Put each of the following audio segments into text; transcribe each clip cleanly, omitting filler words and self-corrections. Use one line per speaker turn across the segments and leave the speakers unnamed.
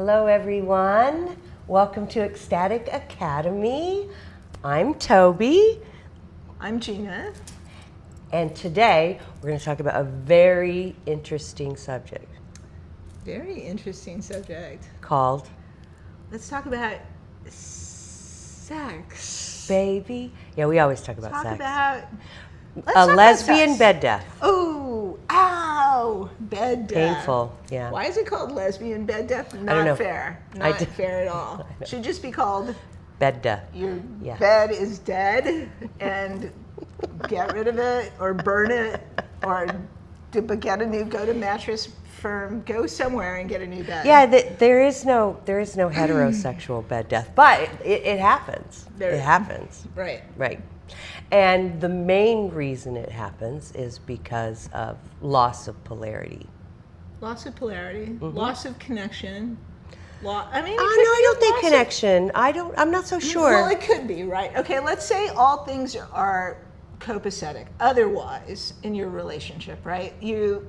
Hello everyone, welcome to Ecstatic Academy. I'm Toby.
I'm Gina.
And today we're going to talk about a very interesting subject.
Very interesting subject.
Called?
Let's talk about sex.
Baby? Yeah, we always talk about sex.
Let's talk
lesbian
about
bed death.
Oh, ow, bed death.
Painful, yeah.
Why is it called lesbian bed death?
I don't know.
Not fair. Not fair at all. Should just be called
bed death.
Your bed is dead and get rid of it or burn it or get a new, go to mattress firm, go somewhere and get a new bed.
Yeah, there is no heterosexual bed death, but it happens. It happens.
Right.
Right. And the main reason it happens is because of loss of polarity.
Loss of polarity, loss of connection.
I don't think connection. I'm not so sure.
Well, it could be, right? Okay, let's say all things are copacetic. Otherwise, in your relationship, right? You,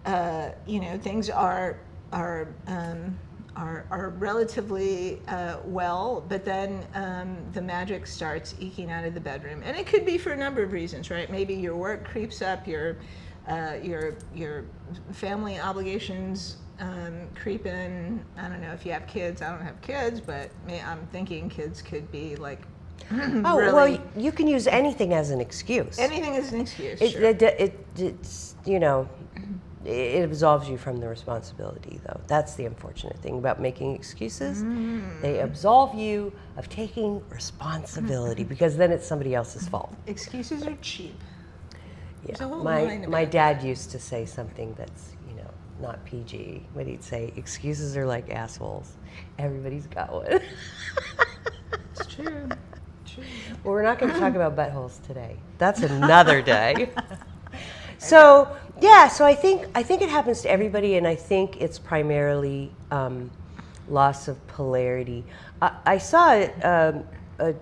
things are relatively well, but then the magic starts eking out of the bedroom, and it could be for a number of reasons, right? Maybe your work creeps up, your family obligations creep in. I don't know if you have kids. I don't have kids, but I'm thinking kids could be like.
Well, you can use anything as an excuse.
Anything is an excuse.
It absolves you from the responsibility, though. That's the unfortunate thing about making excuses. They absolve you of taking responsibility because then it's somebody else's fault.
Excuses are cheap.
Yeah. My dad used to say something that's, not PG, but he'd say, excuses are like assholes. Everybody's got one.
It's true.
Well, we're not going to talk about buttholes today. That's another day. So I think it happens to everybody, and I think it's primarily loss of polarity. I saw a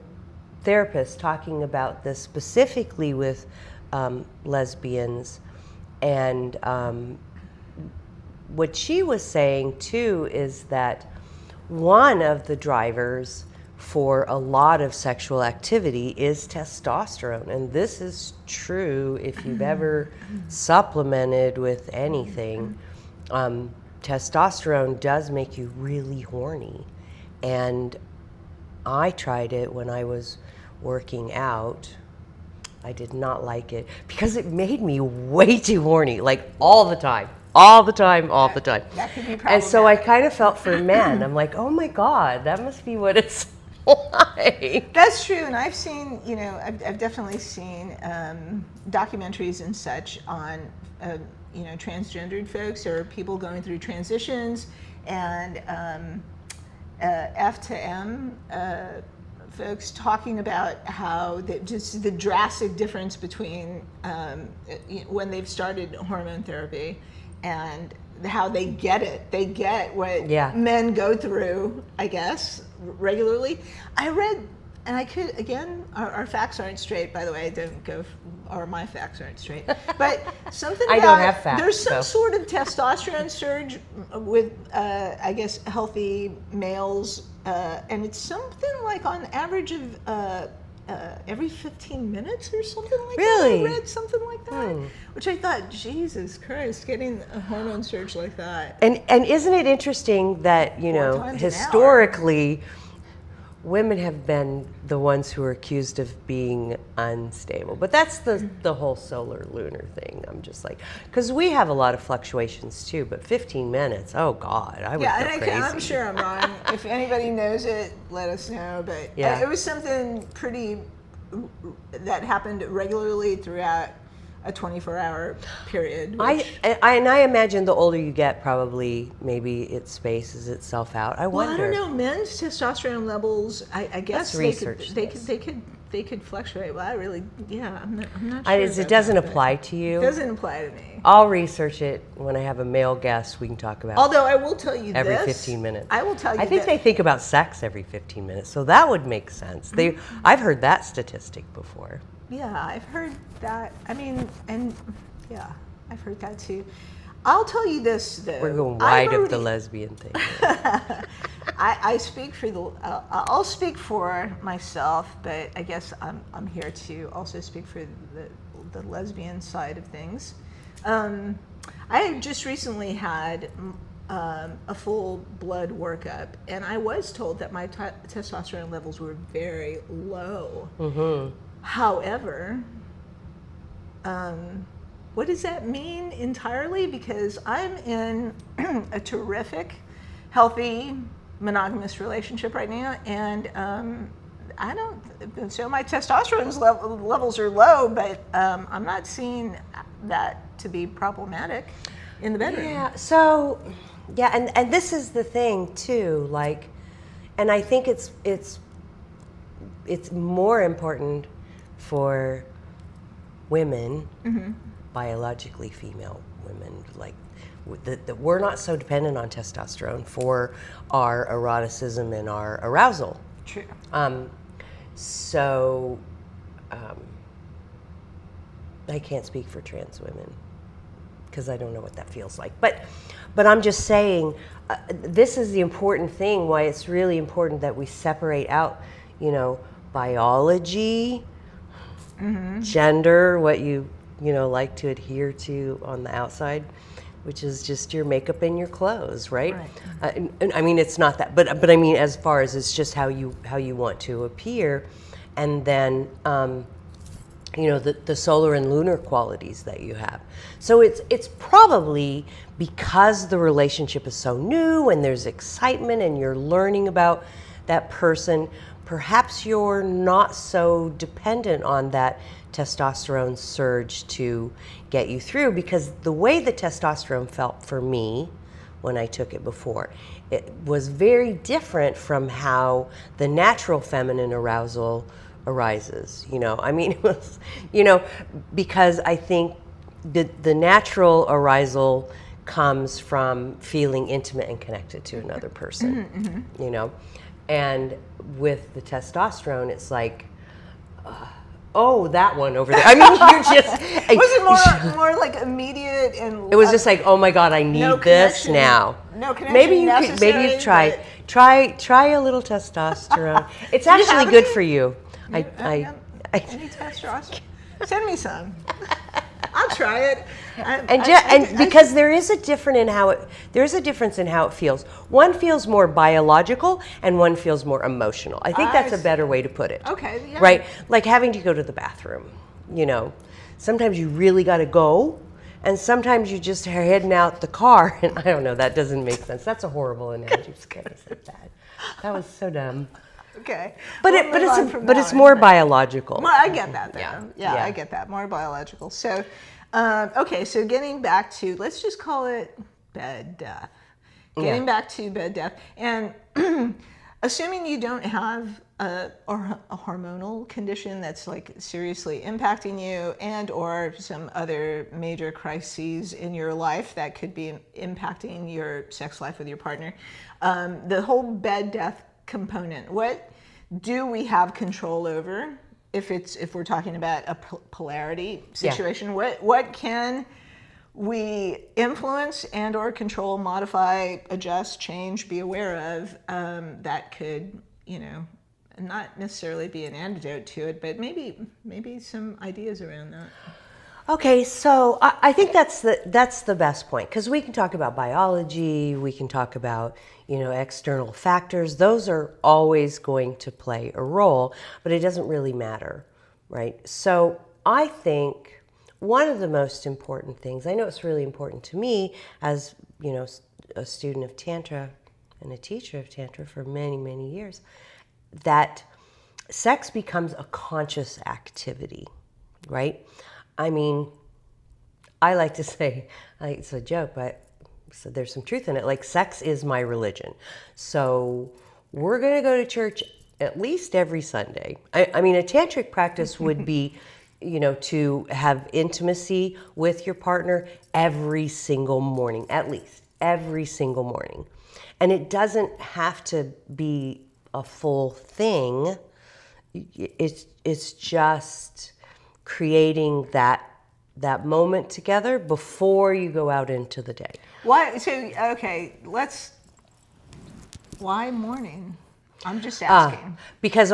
therapist talking about this specifically with lesbians, and what she was saying too is that one of the drivers for a lot of sexual activity is testosterone. And this is true if you've ever supplemented with anything. Testosterone does make you really horny. And I tried it when I was working out. I did not like it because it made me way too horny, like all the time. All the time.
That could be problematic.
And so I kind of felt for men. I'm like, oh my God, that must be what it's like.
That's true, and I've seen, I've definitely seen documentaries and such on, transgendered folks or people going through transitions, and F to M folks talking about how just the drastic difference between when they've started hormone therapy and how they get it. They get what men go through, I guess, regularly. I read, and I could, again, our facts aren't straight, by the way, or my facts aren't straight, but something about,
I don't have facts,
there's some sort of testosterone surge with, I guess, healthy males, and it's something like on average of every 15 minutes or something like that. I read something like that, which I thought, Jesus Christ, getting a hormone surge like that.
And isn't it interesting that, historically, women have been the ones who are accused of being unstable. But that's the whole solar lunar thing. I'm just like, because we have a lot of fluctuations too, but 15 minutes, oh God, I would go crazy.
I'm sure I'm wrong. If anybody knows it, let us know. But it was something pretty that happened regularly throughout a 24-hour period.
I imagine the older you get, probably maybe it spaces itself out. I wonder.
I don't know. Men's testosterone levels, I guess they could fluctuate. Well, I'm not sure.
It doesn't apply to you.
It doesn't apply to me.
I'll research it when I have a male guest. We can talk about.
Although I will tell you
every 15 minutes.
I will tell you.
I think they think about sex every 15 minutes, so that would make sense. I've heard that statistic before.
Yeah, I've heard that. I've heard that too. I'll tell you this though.
We're going wide of the lesbian thing.
I speak for I'll speak for myself, but I guess I'm here to also speak for the lesbian side of things. I just recently had a full blood workup, and I was told that my testosterone levels were very low. Mm-hmm. However, what does that mean entirely? Because I'm in a terrific, healthy, monogamous relationship right now, and so my testosterone levels are low, but I'm not seeing that to be problematic in the bedroom.
Yeah, so, yeah, and this is the thing too, like, and I think it's more important for women, mm-hmm. biologically female women, like, that we're not so dependent on testosterone for our eroticism and our arousal.
True.
I can't speak for trans women because I don't know what that feels like. But I'm just saying, this is the important thing, why it's really important that we separate out, biology, mm-hmm. gender, what you like to adhere to on the outside, which is just your makeup and your clothes, right? And I mean, it's not that, but I mean, as far as it's just how you want to appear, and then the solar and lunar qualities that you have. So it's probably because the relationship is so new and there's excitement and you're learning about that person, perhaps you're not so dependent on that testosterone surge to get you through, because the way the testosterone felt for me when I took it before, it was very different from how the natural feminine arousal arises. I mean, it was, because I think the natural arousal comes from feeling intimate and connected to another person, mm-hmm. And with the testosterone, it's like, oh, that one over there. I mean, you're just...
Was it more like immediate and...
It was just like, oh my God, I need this now.
No connection
maybe you
necessary,
try a little testosterone. It's actually good for you.
Any testosterone? Send me some. I'll try it.
Because there is a difference in how it feels. One feels more biological, and one feels more emotional. I think that's a better way to put it.
Okay. Yeah.
Right? Like having to go to the bathroom. Sometimes you really got to go, and sometimes you just are heading out the car. And I don't know. That doesn't make sense. That's a horrible analogy. I'm scared I said that. That was so dumb.
Okay.
But it's more biological.
I get that though. Yeah,
Yeah.
I get that. More biological. So, okay, so getting back to, let's just call it bed death. Getting back to bed death. And assuming you don't have a hormonal condition that's like seriously impacting you, and or some other major crises in your life that could be impacting your sex life with your partner, the whole bed death component, what do we have control over? If we're talking about a polarity situation, what can we influence and or control, modify, adjust, change, be aware of, that could, not necessarily be an antidote to it, but maybe some ideas around that.
Okay, so I think that's the best point, because we can talk about biology, we can talk about external factors. Those are always going to play a role, but it doesn't really matter, right? So I think one of the most important things, I know it's really important to me as a student of Tantra and a teacher of Tantra for many, many years, that sex becomes a conscious activity, right? I mean, I like to say, it's a joke, but so there's some truth in it. Like, sex is my religion. So we're going to go to church at least every Sunday. I mean, a tantric practice would be, to have intimacy with your partner every single morning, at least every single morning. And it doesn't have to be a full thing. It's just creating that that moment together before you go out into the day.
Why? So okay, why morning? I'm just asking.
Because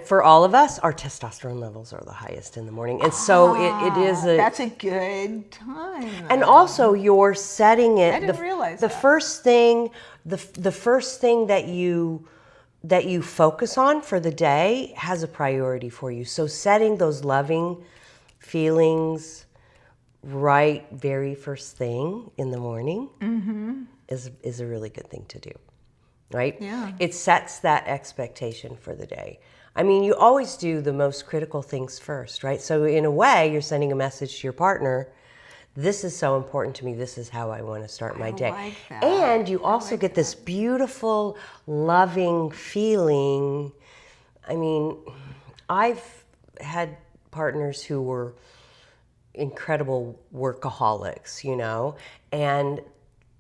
for all of us, our testosterone levels are the highest in the morning. And so it is
that's a good time.
And also you're setting it.
I didn't realize
the
that.
first thing, the first thing that you focus on for the day has a priority for you. So setting those loving feelings right very first thing in the morning is a really good thing to do. Right?
Yeah.
It sets that expectation for the day. I mean, you always do the most critical things first, right? So in a way, you're sending a message to your partner, this is so important to me, this is how I want to start my day.
like that.
And you also get this beautiful, loving feeling. I mean, I've had partners who were incredible workaholics, you know, and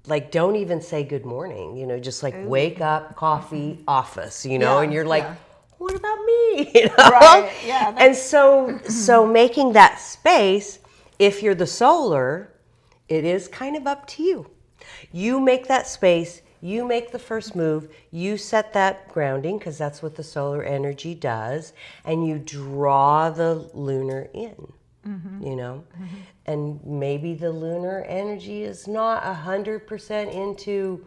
like don't even say good morning, you know, just like wake up, coffee, office, you know, and you're like, what about me? You know?
Right. Yeah.
And so making that space, if you're the solar, it is kind of up to you. You make that space, you make the first move, you set that grounding, because that's what the solar energy does, and you draw the lunar in. You know, and maybe the lunar energy is not 100% into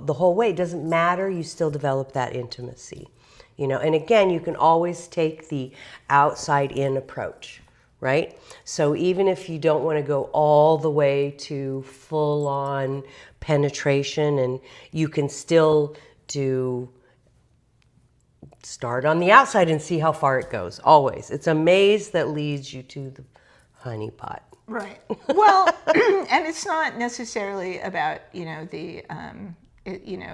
the whole way. It doesn't matter. You still develop that intimacy, you know. And again, you can always take the outside in approach, right? So even if you don't want to go all the way to full on penetration, and you can still start on the outside and see how far it goes. Always. It's a maze that leads you to the honey pot.
Right. Well, and it's not necessarily about, you know,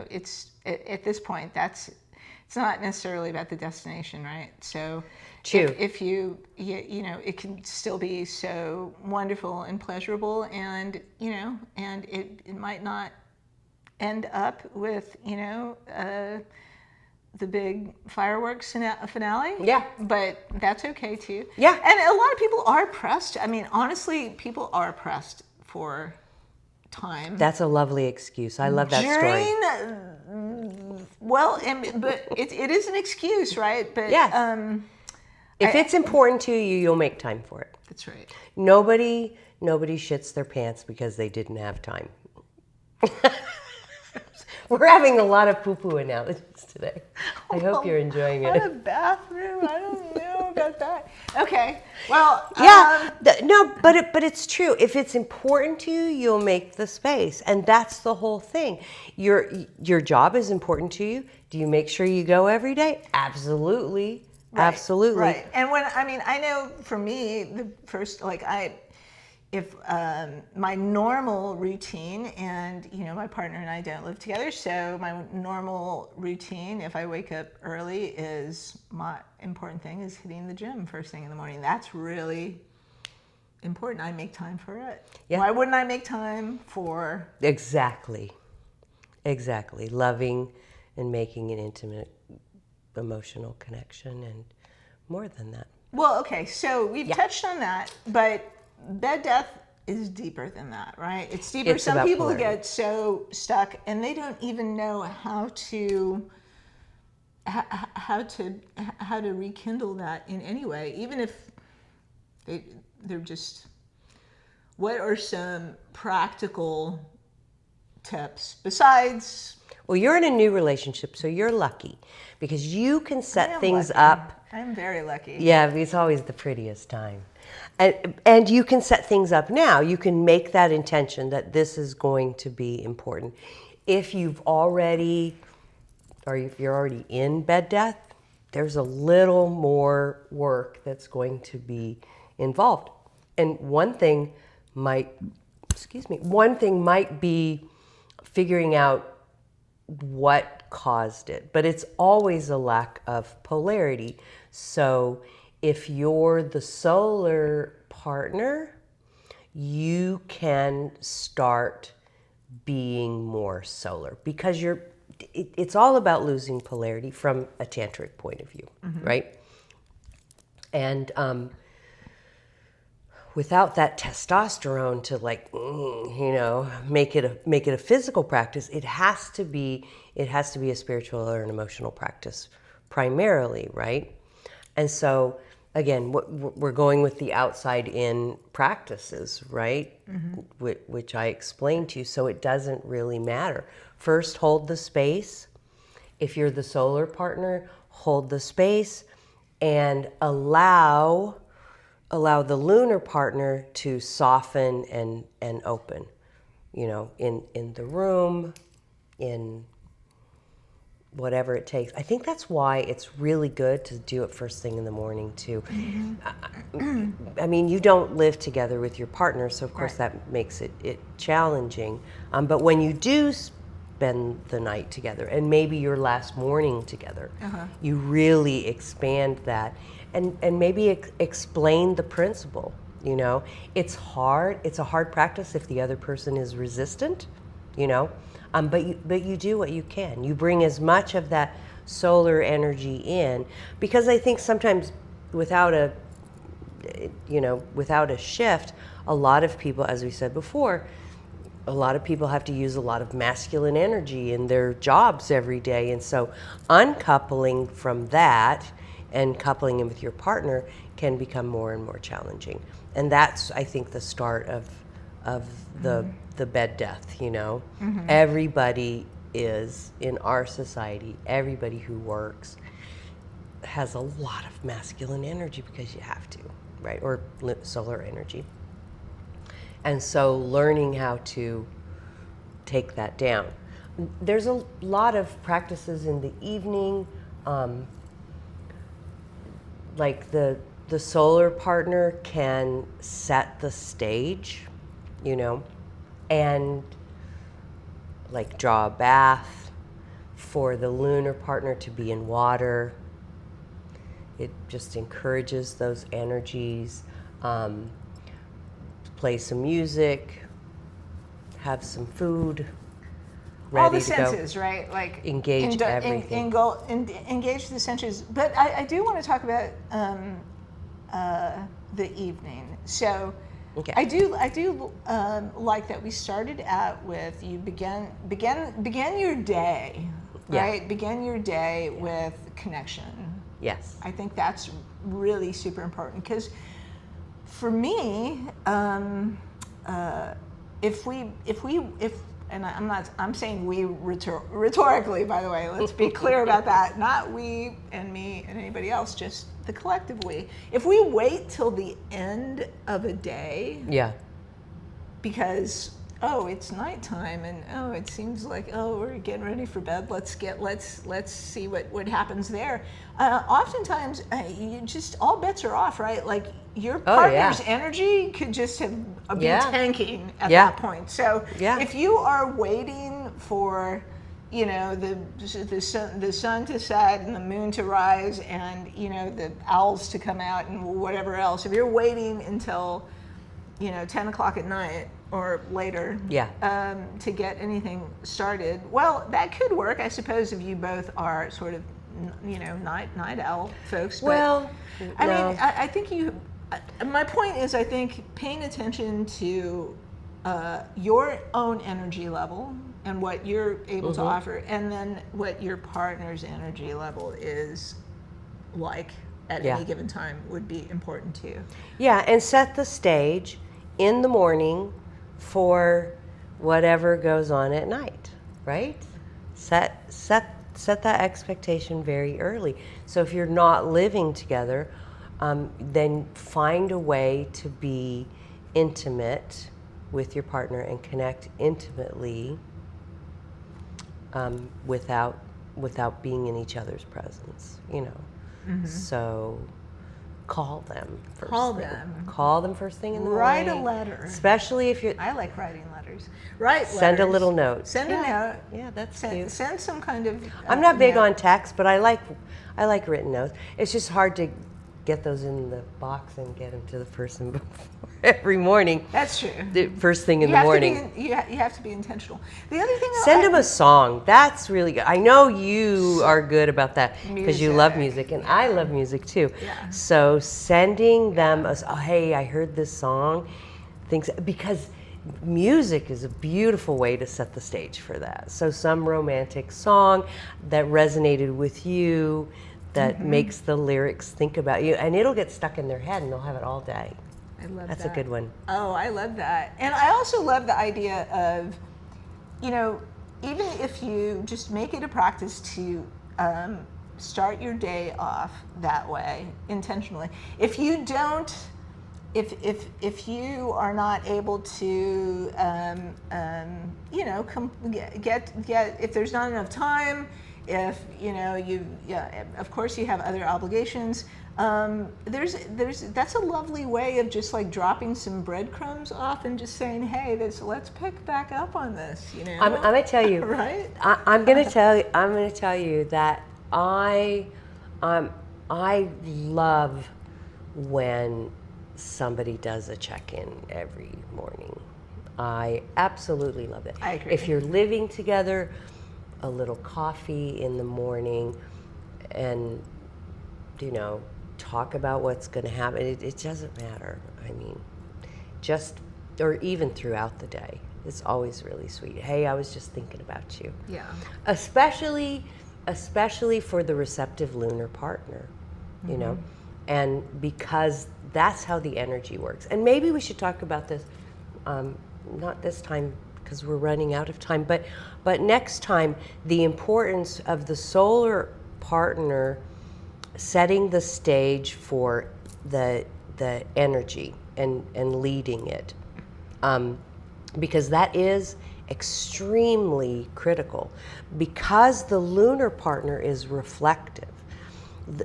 it's at this point, it's not necessarily about the destination, right? So
True.
If you know, it can still be so wonderful and pleasurable, and, you know, and it might not end up with, you know, the big fireworks finale.
Yeah.
But that's okay too.
Yeah.
And a lot of people are pressed. I mean, honestly, people are pressed for time.
That's a lovely excuse. I love that story.
Well, but it is an excuse, right? But
Yes. If it's important to you, you'll make time for it.
That's right.
Nobody shits their pants because they didn't have time. We're having a lot of poo-poo analogies today. I hope you're enjoying it.
What a bathroom! I don't know about that. Okay. Well.
Yeah. But it's true. If it's important to you, you'll make the space, and that's the whole thing. Your job is important to you. Do you make sure you go every day? Absolutely.
Right,
Absolutely.
Right. And I know for me, the first, if my normal routine, and, you know, my partner and I don't live together, so my normal routine, if I wake up early, is my important thing is hitting the gym first thing in the morning. That's really important. I make time for it.
Yeah.
Why wouldn't I make time for?
Exactly. Loving and making an intimate emotional connection, and more than that.
Well, okay, so we've touched on that, but bed death is deeper than that, right? It's deeper.
It's
Some
about
people
polarity.
get so stuck and they don't even know how to rekindle that in any way, even if they're just. What are some practical tips besides?
Well, you're in a new relationship, so you're lucky because you can set things
lucky.
up.
I'm very lucky.
Yeah, it's always the prettiest time. And you can set things up now. You can make that intention that this is going to be important. If you've already, or if you're already in bed death, there's a little more work that's going to be involved. And one thing might be figuring out what caused it, but it's always a lack of polarity. So if you're the solar partner, you can start being more solar, because it's all about losing polarity from a tantric point of view, right? And without that testosterone to like, make it a physical practice, it has to be a spiritual or an emotional practice primarily, right? And so again, we're going with the outside in practices, right? Which I explained to you, so it doesn't really matter. First, hold the space. If you're the solar partner, hold the space and allow the lunar partner to soften and open, in the room, in whatever it takes. I think that's why it's really good to do it first thing in the morning too. I mean, you don't live together with your partner, so of course that makes it challenging. But when you do spend the night together, and maybe your last morning together, you really expand that, and maybe explain the principle. It's hard. It's a hard practice if the other person is resistant. But you do what you can. You bring as much of that solar energy in, because I think sometimes without a shift, a lot of people, as we said before, a lot of people have to use a lot of masculine energy in their jobs every day. And so uncoupling from that and coupling in with your partner can become more and more challenging. And that's, I think, the start of the bed death, Everybody is, in our society, everybody who works has a lot of masculine energy because you have to, right? Or solar energy. And so learning how to take that down. There's a lot of practices in the evening, like the solar partner can set the stage, and like draw a bath, for the lunar partner to be in water. It just encourages those energies. Play some music, have some food, ready
all the
to
senses,
go.
right? Like
Engage everything.
Engage the senses. But I do want to talk about the evening. So
Okay.
I do like that we started out with you begin your day, right?
Yeah.
Begin your day with connection.
Yes.
I think that's really super important, because for me, if I'm saying we rhetorically, by the way, let's be clear about that. Not we and me and anybody else, just the collective we. If we wait till the end of a day,
Yeah.
because it's nighttime and it seems like we're getting ready for bed. Let's see what happens there. Oftentimes, you just, all bets are off, right? Like your partner's energy could just be tanking at that point. So if you are waiting for the sun to set and the moon to rise and the owls to come out and whatever else, if you're waiting until 10 o'clock at night or later to get anything started, well, that could work, I suppose, if you both are sort of night owl folks. But, I think my point is, I think paying attention to your own energy level and what you're able to offer, and then what your partner's energy level is like at any given time would be important too.
Yeah, and set the stage in the morning for whatever goes on at night, right? Set that expectation very early. So if you're not living together, then find a way to be intimate with your partner and connect intimately without being in each other's presence, So call them first thing. Call them first thing in the morning.
Write a letter.
Especially if you're...
I like writing letters.
Send a little note.
Send a note.
Yeah, that's cute.
Send some kind of...
I'm not big on text, but I like written notes. It's just hard to get those in the box and get them to the person before every morning.
That's true.
The first thing in the morning.
You have to be intentional. The other thing,
Send them a song. That's really good. I know you are good about that because you love music, and I love music too.
Yeah.
So sending them hey, I heard this song, because music is a beautiful way to set the stage for that. So some romantic song that resonated with you, that makes the lyrics think about you, and it'll get stuck in their head and they'll have it all day.
I love
That's
that.
a good one.
Oh, I love that. And I also love the idea of, even if you just make it a practice to start your day off that way intentionally. If you don't, if you are not able to, if there's not enough time, if of course you have other obligations. That's a lovely way of just like dropping some breadcrumbs off and just saying, hey, let's pick back up on this.
I'm gonna tell you.
Right?
I'm gonna tell you that I love when somebody does a check-in every morning. I absolutely love it.
I agree.
If you're living together, a little coffee in the morning, and talk about what's going to happen. It doesn't matter. I mean, or even throughout the day. It's always really sweet. Hey, I was just thinking about you.
Yeah.
Especially for the receptive lunar partner, and because that's how the energy works. And maybe we should talk about this, not this time because we're running out of time, but next time, the importance of the solar partner setting the stage for the energy and leading it, because that is extremely critical, because the lunar partner is reflective.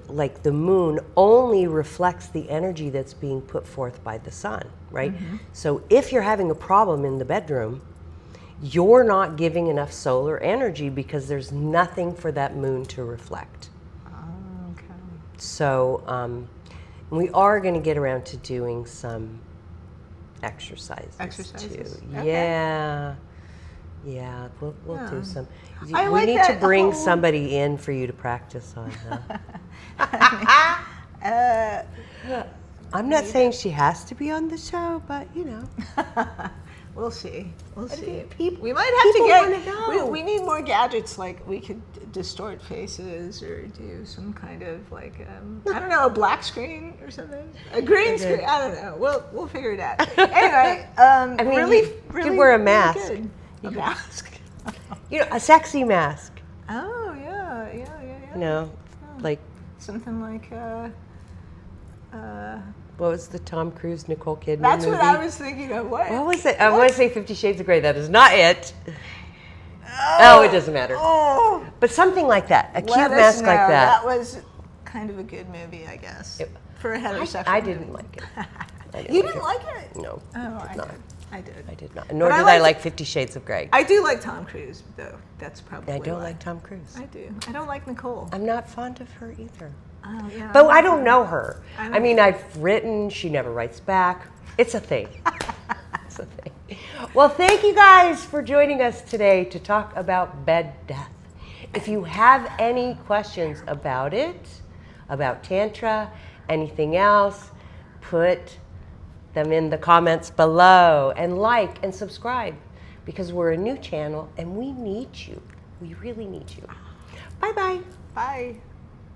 Like the moon only reflects the energy that's being put forth by the sun, right? So if you're having a problem in the bedroom, you're not giving enough solar energy because there's nothing for that moon to reflect.
Okay.
So we are going to get around to doing some exercises too. Okay. Yeah, we'll do some. We need to bring somebody in for you to practice on. I'm not saying she has to be on the show, but
We'll see.
People,
we might have to
wanna go.
We need more gadgets, like we could distort faces or do some kind of like I don't know, a black screen or something, a green screen. I don't know. We'll figure it out. Anyway, really,
you could wear a mask.
Really good. A mask.
A sexy mask.
Oh yeah.
Like
something like.
What was the Tom Cruise, Nicole Kidman
That's
movie?
what I was thinking of. What
was it? I want to say 50 Shades of Grey. That is not it. Oh, it doesn't matter.
Oh,
but something like that. A cute
let us
mask
know.
like that.
That was kind of a good movie, I guess. For a heterosexual
I
movie.
didn't like it.
You didn't like it?
No.
Oh, I did.
I did not. Nor did I like 50 Shades of Grey.
I do like Tom Cruise, though. That's probably
I don't
why.
like Tom Cruise.
I do. I don't like Nicole.
I'm not fond of her either.
Oh, yeah.
But I don't know her.
I
mean, I've written, she never writes back. It's a thing. It's a thing. Well, thank you guys for joining us today to talk about bed death. If you have any questions about it, about Tantra, anything else, put them in the comments below, and like and subscribe, because we're a new channel and we need you. We really need you. Bye-bye.
Bye.